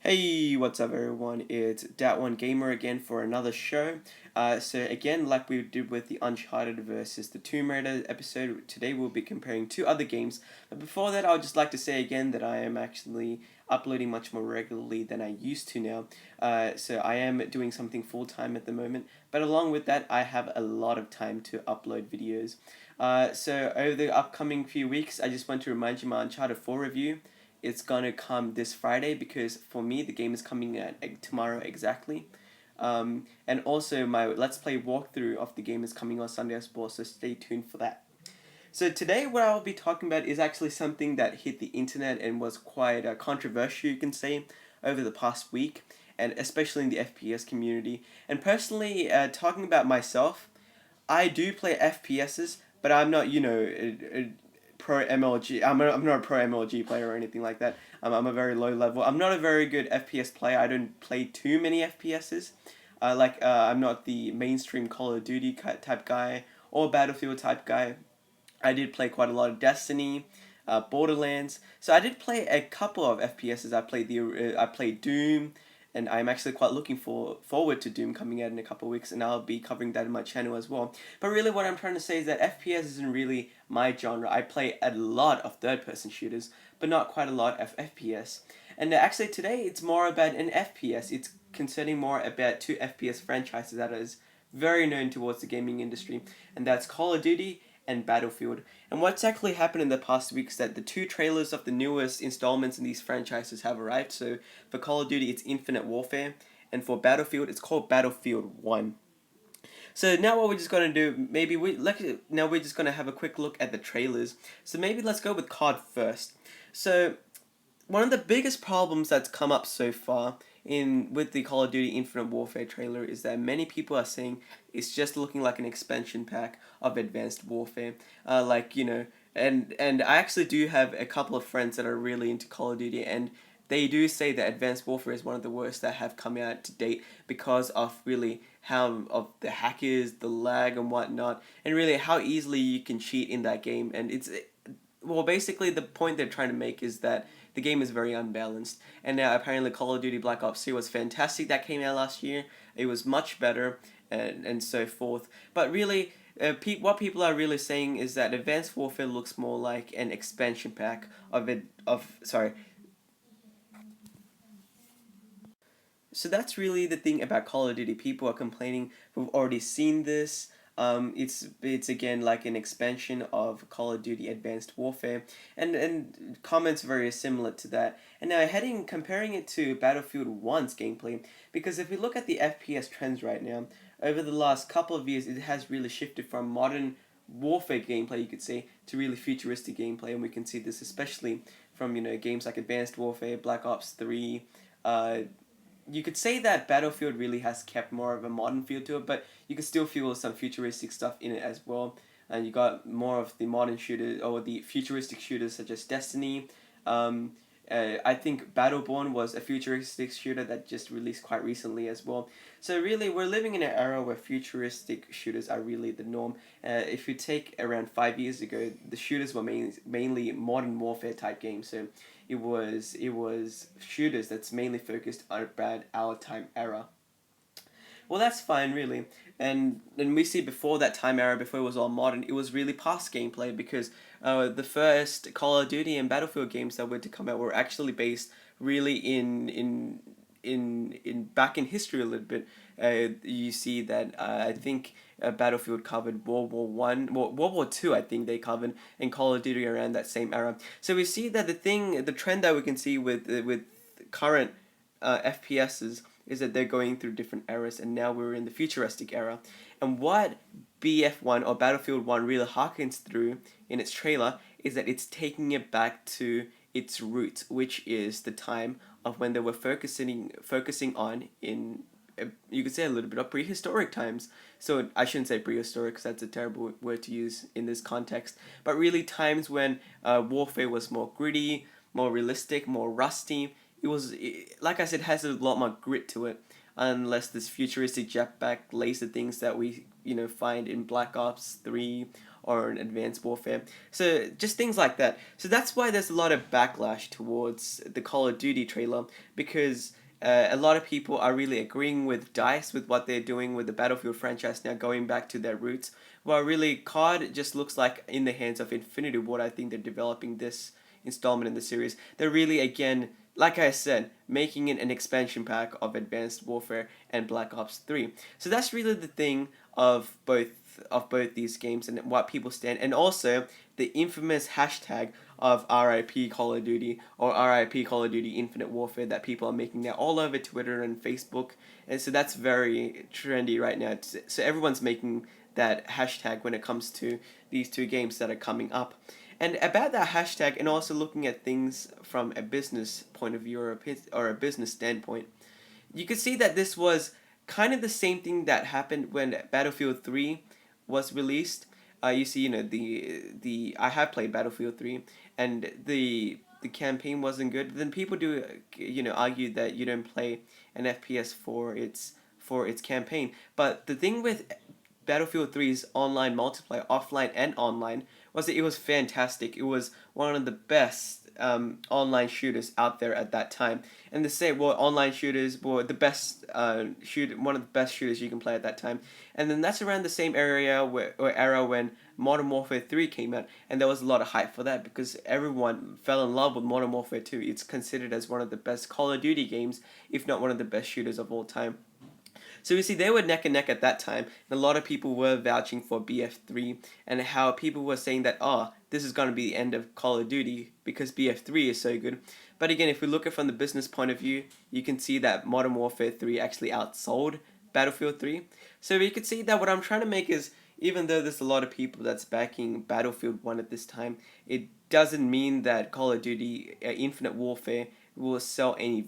Hey, what's up everyone? It's Dat1 Gamer again for another show. So again, like we did with the Uncharted versus the Tomb Raider episode, today we'll be comparing two other games. But before that, I would just like to say again that I am actually uploading much more regularly than I used to now. So I am doing something full-time at the moment, but along with that, I have a lot of time to upload videos. So over the upcoming few weeks, I just want to remind you my Uncharted 4 review. It's gonna come this Friday because for me the game is coming at tomorrow exactly. And also my Let's Play walkthrough of the game is coming on Sunday as well, so stay tuned for that. So today what I'll be talking about is actually something that hit the internet and was quite controversial, you can say, over the past week, and especially in the FPS community. And personally, talking about myself, I do play FPSs, but I'm not, pro MLG. I'm not a pro MLG player or anything like that. I'm a very low level. I'm not a very good FPS player. I don't play too many FPSs. I'm not the mainstream Call of Duty type guy or Battlefield type guy. I did play quite a lot of Destiny, Borderlands. So I did play a couple of FPSs. I played Doom, and I'm actually quite looking forward to Doom coming out in a couple of weeks, and I'll be covering that in my channel as well. But really, what I'm trying to say is that FPS isn't really my genre. I play a lot of third-person shooters, but not quite a lot of FPS. And actually, today it's more about an FPS. It's concerning more about two FPS franchises that is very known towards the gaming industry, and that's Call of Duty and Battlefield. And what's actually happened in the past week is that the two trailers of the newest installments in these franchises have arrived. So for Call of Duty, it's Infinite Warfare, and for Battlefield, it's called Battlefield 1. So now what we're just gonna do, now we're just gonna have a quick look at the trailers. So maybe let's go with COD first. So one of the biggest problems that's come up so far in with the Call of Duty Infinite Warfare trailer is that many people are saying it's just looking like an expansion pack of Advanced Warfare. And I actually do have a couple of friends that are really into Call of Duty, and they do say that Advanced Warfare is one of the worst that have come out to date because of really how of the hackers, the lag and whatnot, and really how easily you can cheat in that game. And basically the point they're trying to make is that the game is very unbalanced. And now apparently Call of Duty Black Ops 2 was fantastic, that came out last year. It was much better, and so forth. But really, what people are really saying is that Advanced Warfare looks more like an expansion pack of it. Of sorry. So that's really the thing about Call of Duty. People are complaining. We've already seen this. It's again like an expansion of Call of Duty Advanced Warfare, and comments very similar to that. And now comparing it to Battlefield 1's gameplay, because if we look at the FPS trends right now, over the last couple of years, it has really shifted from modern warfare gameplay, you could say, to really futuristic gameplay, and we can see this especially from games like Advanced Warfare, Black Ops 3. Uh, you could say that Battlefield really has kept more of a modern feel to it, but you can still feel some futuristic stuff in it as well. And you got more of the modern shooters or the futuristic shooters such as Destiny. Um, I think Battleborn was a futuristic shooter that just released quite recently as well. So really, we're living in an era where futuristic shooters are really the norm. If you take around 5 years ago, the shooters were mainly modern warfare type games. So it was shooters that's mainly focused on about our time era. Well, that's fine, really. And we see before that time era, before it was all modern, it was really past gameplay because the first Call of Duty and Battlefield games that were to come out were actually based really in back in history a little bit. You see that I think Battlefield covered World War II. I think they covered, and Call of Duty around that same era. So we see that the trend that we can see with current FPSs is that they're going through different eras, and now we're in the futuristic era. And what BF1 or Battlefield 1 really harkens through in its trailer is that it's taking it back to its roots, which is the time of when they were focusing on in you could say a little bit of prehistoric times. So I shouldn't say prehistoric because that's a terrible word to use in this context, but really times when warfare was more gritty, more realistic, more rusty. Like I said, has a lot more grit to it, unless this futuristic jetpack laser things that we find in Black Ops 3 or in Advanced Warfare. So just things like that. So that's why there's a lot of backlash towards the Call of Duty trailer, because a lot of people are really agreeing with DICE with what they're doing with the Battlefield franchise now, going back to their roots. While really COD just looks like in the hands of Infinity Ward. I think they're developing this installment in the series. They're really, again, like I said, making it an expansion pack of Advanced Warfare and Black Ops 3. So that's really the thing of both these games and what people stand, and also the infamous hashtag of RIP Call of Duty or RIP Call of Duty Infinite Warfare that people are making now all over Twitter and Facebook. And so that's very trendy right now. So everyone's making that hashtag when it comes to these two games that are coming up. And about that hashtag, and also looking at things from a business point of view or a business standpoint, you could see that this was kind of the same thing that happened when Battlefield 3 was released. You see, the I have played Battlefield 3, and the campaign wasn't good. Then people do argue that you don't play an FPS for its campaign. But the thing with Battlefield 3's online multiplayer, offline and online, was that it was fantastic. It was one of the best online shooters out there at that time. And to say, well, online shooters were the best one of the best shooters you can play at that time. And then that's around the same era when Modern Warfare 3 came out, and there was a lot of hype for that because everyone fell in love with Modern Warfare 2. It's considered as one of the best Call of Duty games, if not one of the best shooters of all time. So you see, they were neck and neck at that time, and a lot of people were vouching for BF3, and how people were saying that, this is going to be the end of Call of Duty because BF3 is so good. But again, if we look at it from the business point of view, you can see that Modern Warfare 3 actually outsold Battlefield 3. So you can see that what I'm trying to make is, even though there's a lot of people that's backing Battlefield 1 at this time, it doesn't mean that Call of Duty Infinite Warfare will sell any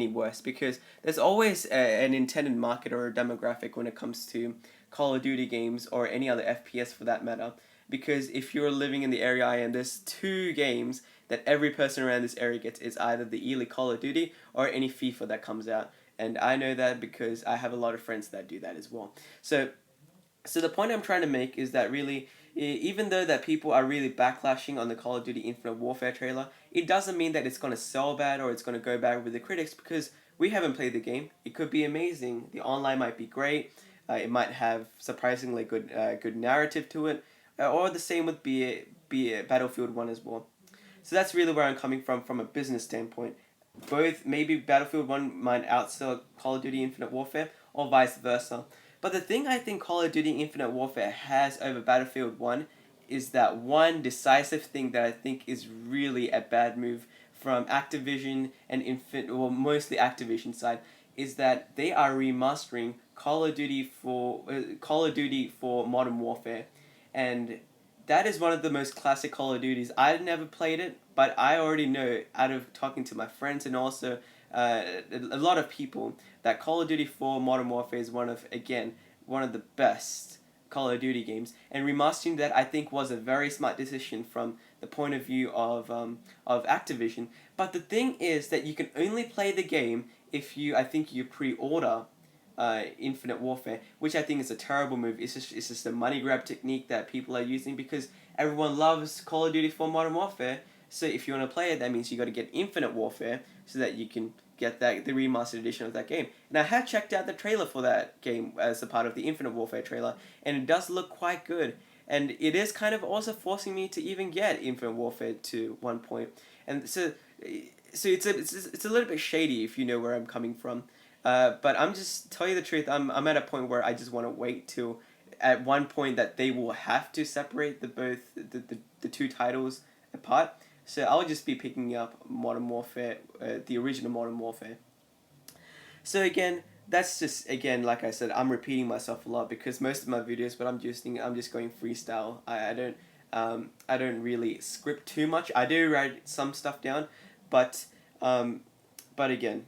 worse, because there's always an intended market or a demographic when it comes to Call of Duty games or any other FPS for that matter. Because if you're living in the area I am, there's two games that every person around this area gets. Is either the Elite Call of Duty or any FIFA that comes out. And I know that because I have a lot of friends that do that as well. So the point I'm trying to make is that really, even though that people are really backlashing on the Call of Duty Infinite Warfare trailer, it doesn't mean that it's going to sell bad or it's going to go bad with the critics, because we haven't played the game. It could be amazing. The online might be great. It might have surprisingly good narrative to it, or the same with be it Battlefield 1 as well. So that's really where I'm coming from a business standpoint. Both, maybe Battlefield 1 might outsell Call of Duty Infinite Warfare, or vice versa. But the thing I think Call of Duty Infinite Warfare has over Battlefield 1 is that one decisive thing that I think is really a bad move from Activision and mostly Activision side, is that they are remastering Call of Duty for Modern Warfare, and that is one of the most classic Call of Duties. I never played it, but I already know out of talking to my friends and also a lot of people that Call of Duty 4 Modern Warfare is one of the best Call of Duty games, and remastering that I think was a very smart decision from the point of view of Activision. But the thing is that you can only play the game if you pre-order Infinite Warfare, which I think is a terrible move. It's just a money grab technique that people are using because everyone loves Call of Duty 4 Modern Warfare. So if you want to play it, that means you got to get Infinite Warfare so that you can get the remastered edition of that game. And I have checked out the trailer for that game as a part of the Infinite Warfare trailer, and it does look quite good. And it is kind of also forcing me to even get Infinite Warfare to one point. And so it's a little bit shady if you know where I'm coming from. But I'm just tell you the truth. I'm at a point where I just want to wait till at one point that they will have to separate the two titles apart. So I'll just be picking up Modern Warfare, the original Modern Warfare. So again, that's just, again, like I said, I'm repeating myself a lot because most of my videos, but I'm just going freestyle. I don't really script too much. I do write some stuff down, but again,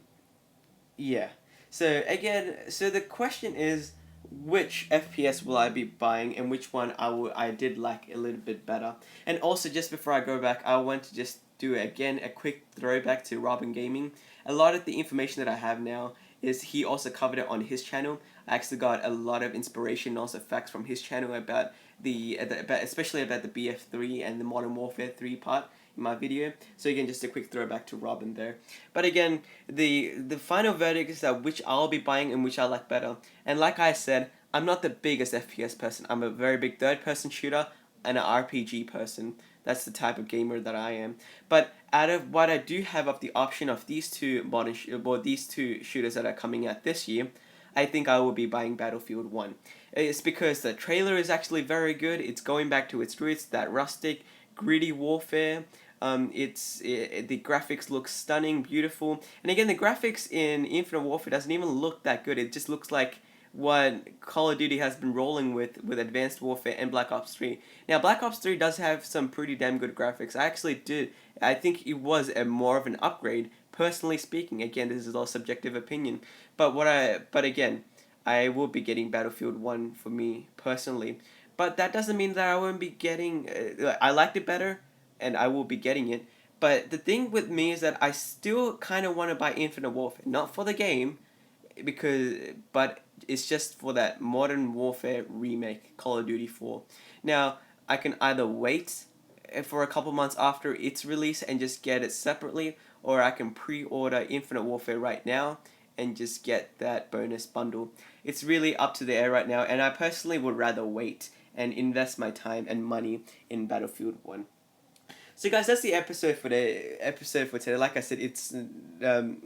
yeah. So the question is, which FPS will I be buying and which one I did like a little bit better. And also, just before I go back, I want to just do again a quick throwback to Robin Gaming. A lot of the information that I have now is he also covered it on his channel. I actually got a lot of inspiration and also facts from his channel about especially about the BF3 and the Modern Warfare 3 part in my video. So again, just a quick throwback to Robin there. But again, the final verdict is that which I'll be buying and which I like better. And like I said, I'm not the biggest FPS person. I'm a very big third-person shooter and an RPG person. That's the type of gamer that I am. But out of what I do have of the option of these two these two shooters that are coming out this year, I think I will be buying Battlefield 1. It's because the trailer is actually very good. It's going back to its roots, that rustic, gritty warfare. The graphics look stunning, beautiful, and again, the graphics in Infinite Warfare doesn't even look that good. It just looks like what Call of Duty has been rolling with Advanced Warfare and Black Ops 3. Now, Black Ops 3 does have some pretty damn good graphics. I think it was a more of an upgrade, personally speaking. Again, this is all subjective opinion. But again, I will be getting Battlefield 1 for me personally. But that doesn't mean that I won't be getting. I liked it better, and I will be getting it. But the thing with me is that I still kind of want to buy Infinite Warfare, not for the game, but it's just for that Modern Warfare remake, Call of Duty 4. Now, I can either wait for a couple months after its release and just get it separately, or I can pre-order Infinite Warfare right now and just get that bonus bundle. It's really up to the air right now, and I personally would rather wait and invest my time and money in Battlefield 1. So guys, that's the episode for today. Like I said, it's very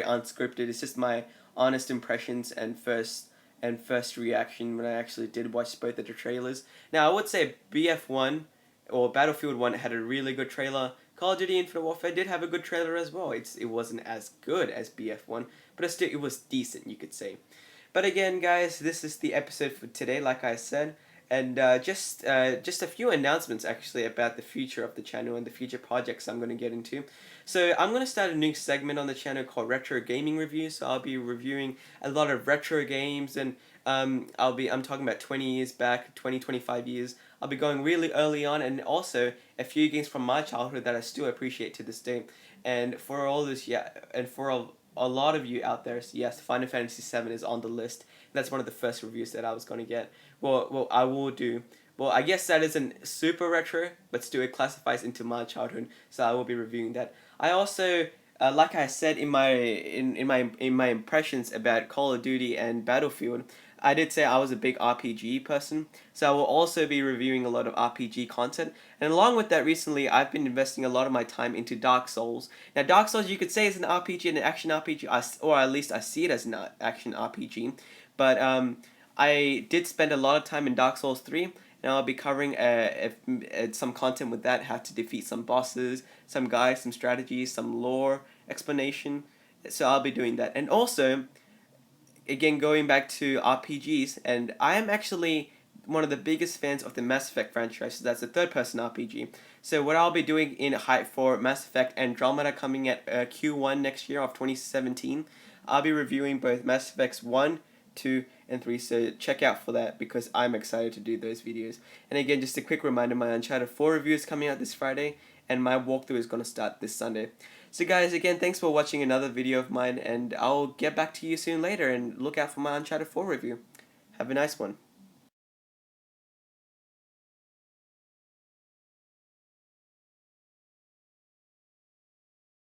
unscripted. It's just my honest impressions and first reaction when I actually did watch both of the trailers. Now, I would say BF1 or Battlefield 1 had a really good trailer. Call of Duty Infinite Warfare did have a good trailer as well. It wasn't as good as BF1, but it was decent, you could say. But again, guys, this is the episode for today, like I said. And just a few announcements actually about the future of the channel and the future projects I'm going to get into. So I'm going to start a new segment on the channel called Retro Gaming Reviews. So I'll be reviewing a lot of retro games, and I'm talking about 20 years back, 25 years. I'll be going really early on, and also a few games from my childhood that I still appreciate to this day. And for all this, and for a lot of you out there, so yes, Final Fantasy VII is on the list. That's one of the first reviews that I was going to get. I will do. Well, I guess that isn't super retro, but still it classifies into my childhood, so I will be reviewing that. I also, like I said in my impressions about Call of Duty and Battlefield, I did say I was a big RPG person, so I will also be reviewing a lot of RPG content. And along with that, recently I've been investing a lot of my time into Dark Souls. Now, Dark Souls, you could say, is an RPG, an action RPG, or at least I see it as an action RPG. But I did spend a lot of time in Dark Souls 3, and I'll be covering some content with that, how to defeat some bosses, some guides, some strategies, some lore explanation. So I'll be doing that. And also, again, going back to RPGs, and I am actually one of the biggest fans of the Mass Effect franchise. So that's a third-person RPG. So what I'll be doing in hype for Mass Effect Andromeda coming at Q1 next year of 2017, I'll be reviewing both Mass Effects 1, 2, and 3, so check out for that because I'm excited to do those videos. And again, just a quick reminder, my Uncharted 4 review is coming out this Friday, and my walkthrough is going to start this Sunday. So guys, again, thanks for watching another video of mine, and I'll get back to you soon later, and look out for my Uncharted 4 review. Have a nice one.